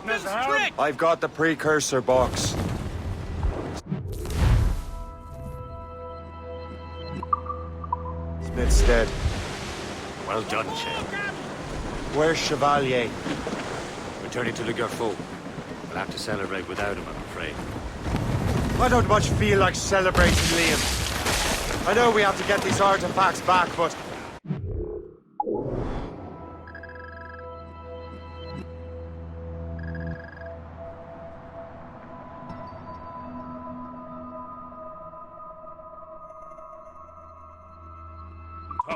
Darkness, help! I've got the precursor box. Smith's dead. Well done, Shay. Where's Chevalier? Returning to Le Garfou. We'll have to celebrate without him, I'm afraid. I don't much feel like celebrating, Liam. I know we have to get these artifacts back, but...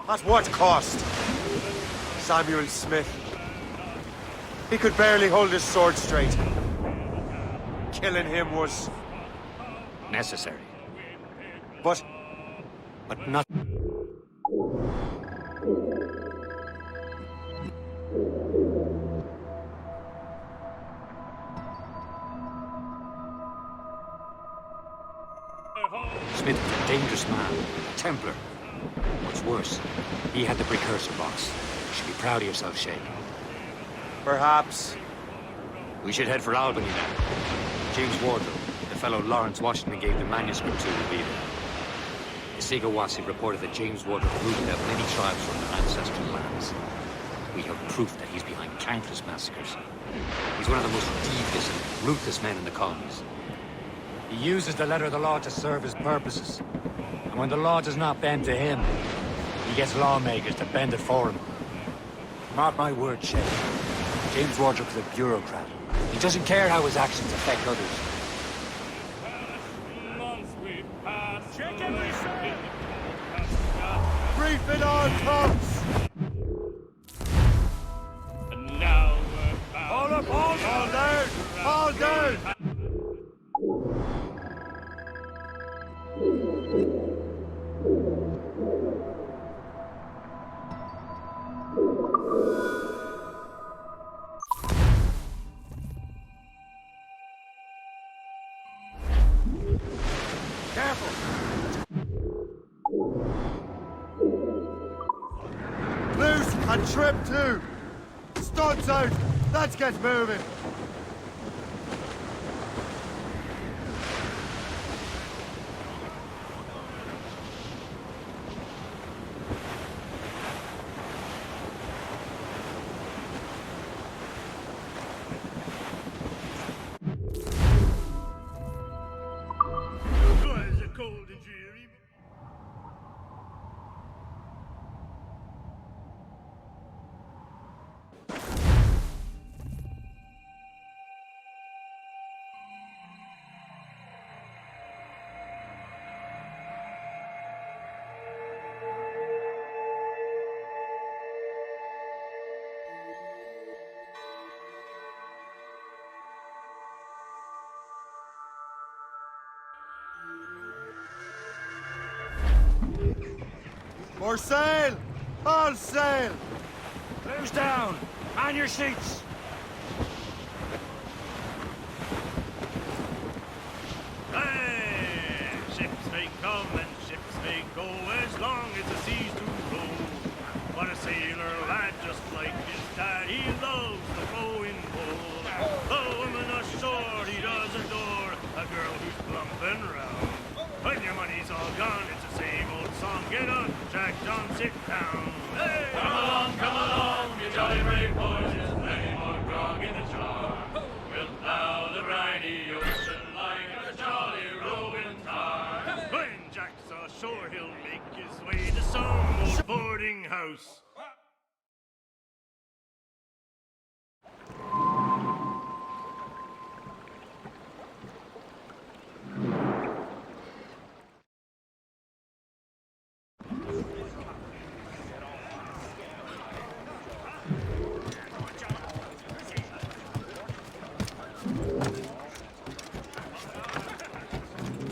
At what cost? Samuel Smith. He could barely hold his sword straight. Killing him was... necessary. But not... Smith was a dangerous man. A Templar. What's worse, he had the precursor box. You should be proud of yourself, Shay. perhaps... We should head for Albany now. James Wardrow, the fellow Lawrence Washington gave the manuscript to, will be there. The Sigawasi reported that James Wardrow rooted out many tribes from their ancestral lands. We have proof that he's behind countless massacres. He's one of the most devious and ruthless men in the colonies. He uses the letter of the law to serve his purposes. And when the law does not bend to him, he gets lawmakers to bend it for him. Mark my words, Shay. James Wardrow is a bureaucrat. He doesn't care how his actions affect others. Brief it on, comes! Hold up, hold up! Hold down! Hold down! Loose and trip too! Studs out! Let's get moving! More sail! All sail! Close down! Man your seats! Hey! Ships may come and ships may go as long as the seas do roll. But a sailor lad just like his dad, he loves the flowing bowl. The woman ashore he does adore, a girl who's plump and round. When your money's all gone, it's the same old song. Get up, Jack John, sit down. Hey! Come along, you jolly brave boys. There's plenty more grog in the jar. We'll plow the briny ocean like a jolly roving tar. When Jack's ashore, he'll make his way to some old boarding house.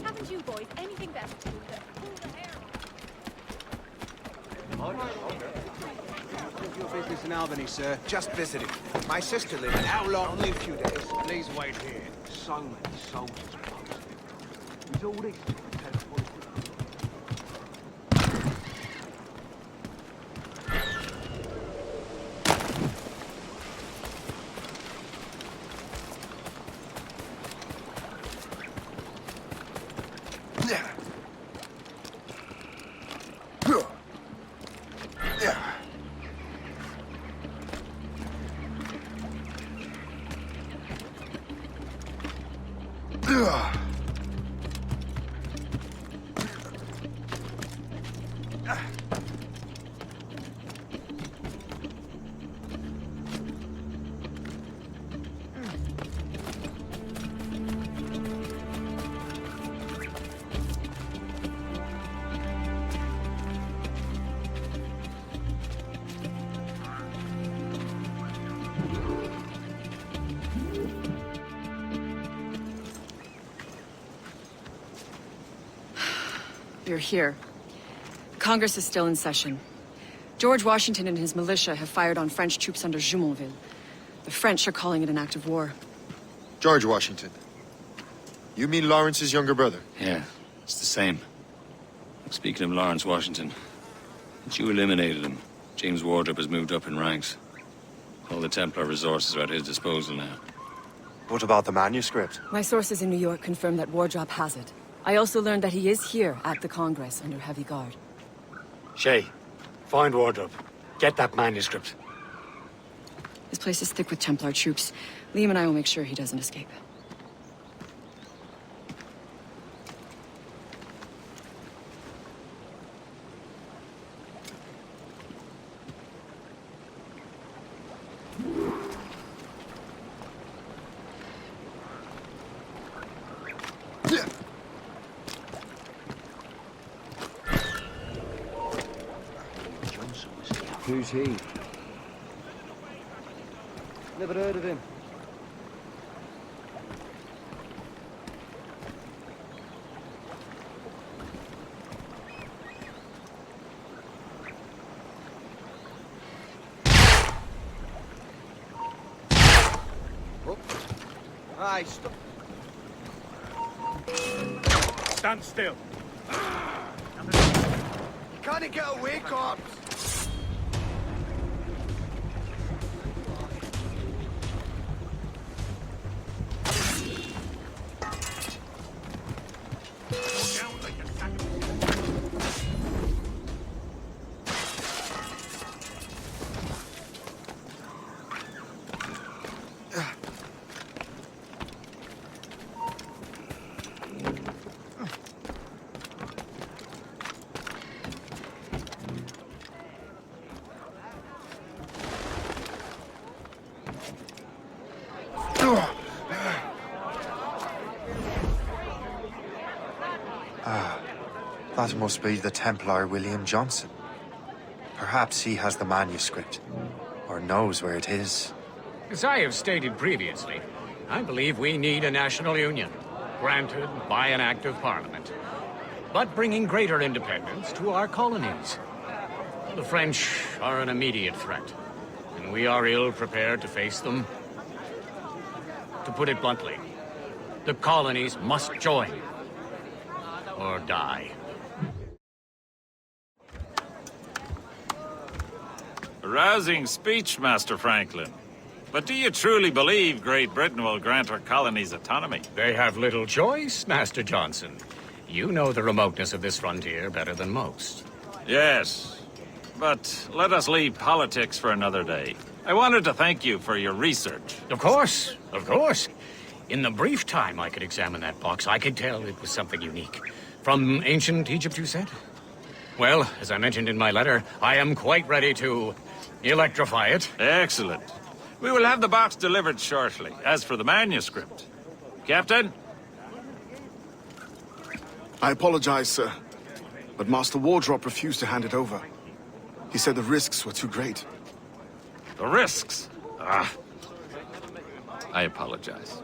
Haven't you boys anything better to do than pull the hair off? Your business in Albany, sir. Just visiting. My sister lives in how long? Only a few days. Please wait here. So many soldiers posted. Is all this? You're here. Congress is still in session. George Washington and his militia have fired on French troops under Jumonville. The French are calling it an act of war. George Washington. You mean Lawrence's younger brother? Yeah, it's the same. Speaking of Lawrence Washington, since you eliminated him, James Wardrop has moved up in ranks. All the Templar resources are at his disposal now. What about the manuscript? My sources in New York confirm that Wardrop has it. I also learned that he is here at the Congress under heavy guard. Shay, find Wardrop. Get that manuscript. This place is thick with Templar troops. Liam and I will make sure he doesn't escape. Who's he? Never heard of him. Oh. Aye, stop. Stand still. You can't get away, cops! That must be the Templar William Johnson. Perhaps he has the manuscript, or knows where it is. As I have stated previously, I believe we need a national union, granted by an act of parliament, but bringing greater independence to our colonies. The French are an immediate threat, and we are ill prepared to face them. To put it bluntly, the colonies must join, or die. A rousing speech, Master Franklin. But do you truly believe Great Britain will grant our colonies autonomy? They have little choice, Master Johnson. You know the remoteness of this frontier better than most. Yes, but let us leave politics for another day. I wanted to thank you for your research. Of course, of course. In the brief time I could examine that box, I could tell it was something unique. From ancient Egypt, you said? Well, as I mentioned in my letter, I am quite ready to electrify it. Excellent. We will have the box delivered shortly. As for the manuscript... Captain? I apologize, sir, but Master Wardrop refused to hand it over. He said the risks were too great. The risks? Ah. I apologize.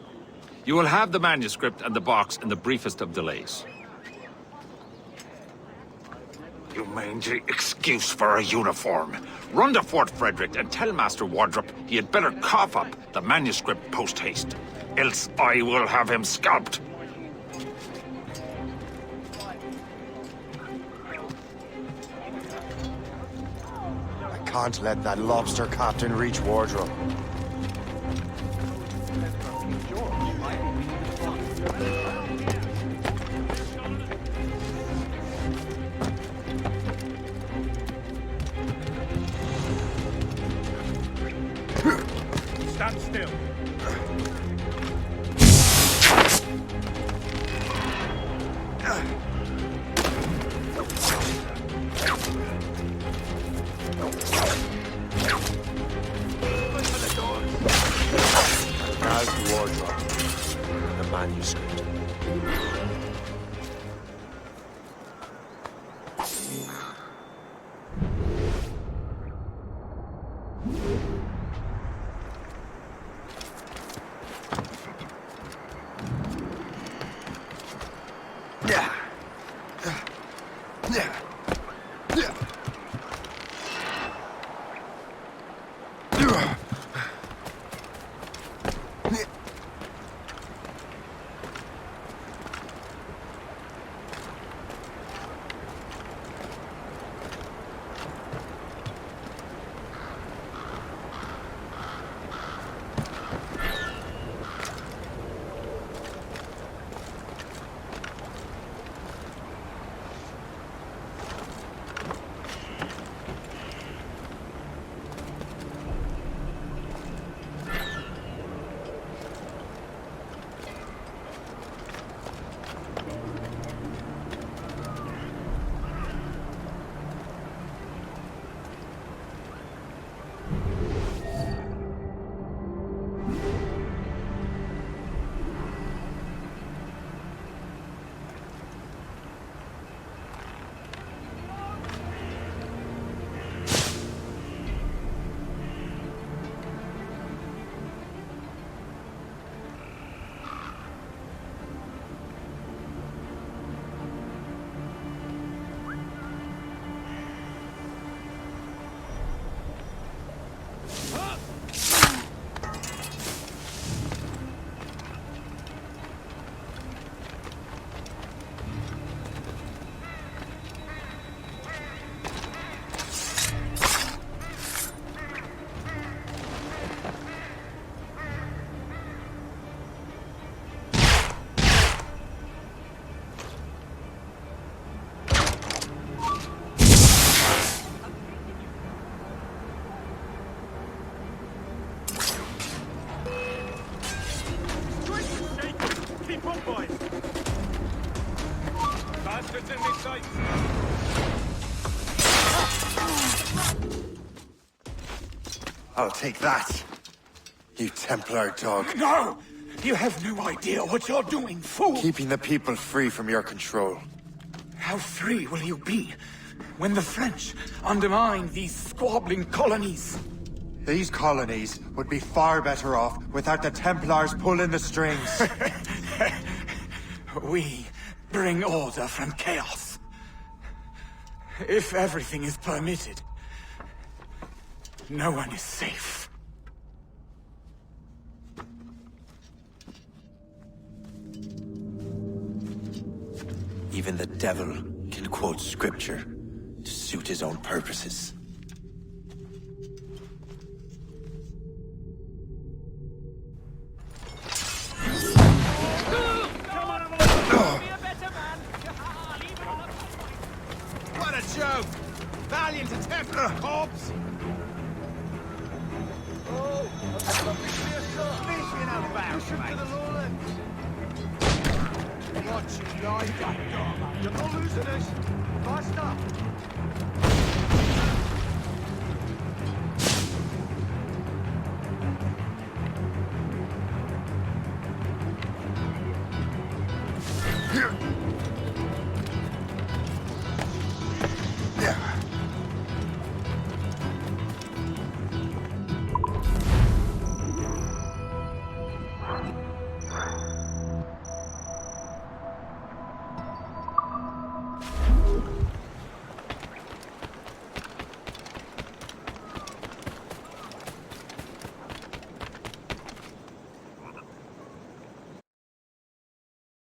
You will have the manuscript and the box in the briefest of delays. You mangy excuse for a uniform. Run to Fort Frederick and tell Master Wardrop he had better cough up the manuscript post-haste. Else I will have him scalped. I can't let that lobster captain reach Wardrop. Stand still. The manuscript. I'll take that, you Templar dog. No! You have no idea what you're doing, fool! Keeping the people free from your control. How free will you be when the French undermine these squabbling colonies? These colonies would be far better off without the Templars pulling the strings. We bring order from chaos. If everything is permitted, no one is safe. Even the devil can quote scripture to suit his own purposes. What a joke! Valiant Templar corpse! What you like, you're not losing us. Faster!